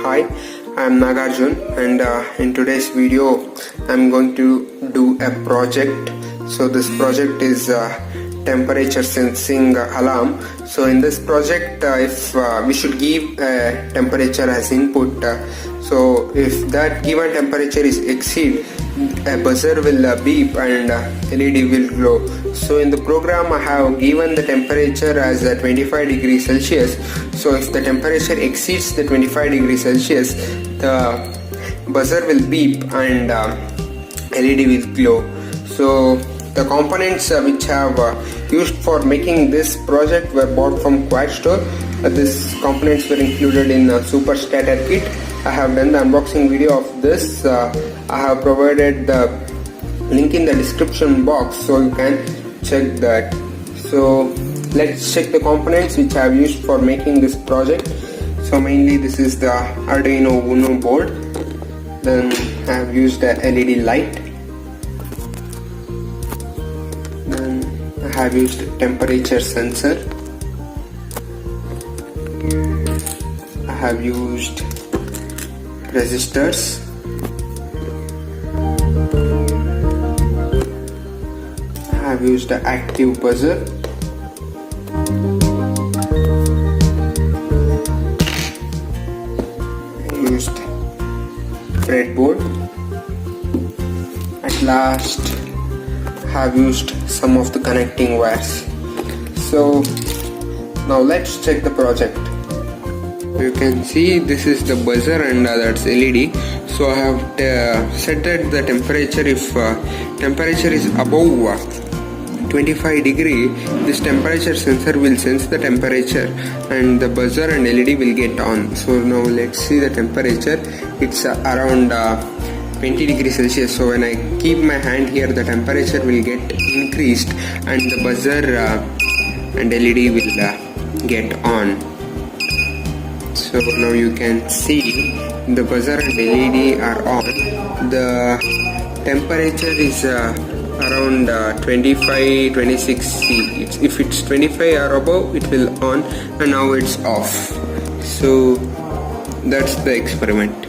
Hi, I am Nagarjun, and in today's video I'm going to do a project. So this project is temperature sensing alarm. So in this project if we should give a temperature as input, so if that given temperature is exceed, a buzzer will beep and LED will glow. So in the program I have given the temperature as 25 degrees Celsius. So if the temperature exceeds the 25 degrees Celsius, the buzzer will beep and LED will glow. So the components which have used for making this project were bought from Quad Store. These components were included in Super Starter Kit. I have done the unboxing video of this. I have provided the link in the description box so you can check that. So let's check the components which I have used for making this project. So mainly this is the Arduino Uno board. Then I have used the LED light. Then I have used temperature sensor. I have used resistors. I have used the active buzzer. I used breadboard. At last I have used some of the connecting wires. So now let's check the project. You can see this is the buzzer and that's LED. So I have set that the temperature, if temperature is above 25 degree, this temperature sensor will sense the temperature and the buzzer and LED will get on. So now let's see the temperature. It's around 20 degrees Celsius. So when I keep my hand here, the temperature will get increased and the buzzer and LED will get on. So now you can see the buzzer and LED are on. The temperature is around 25-26 C. If it's 25 or above, it will on, and now it's off. So that's the experiment.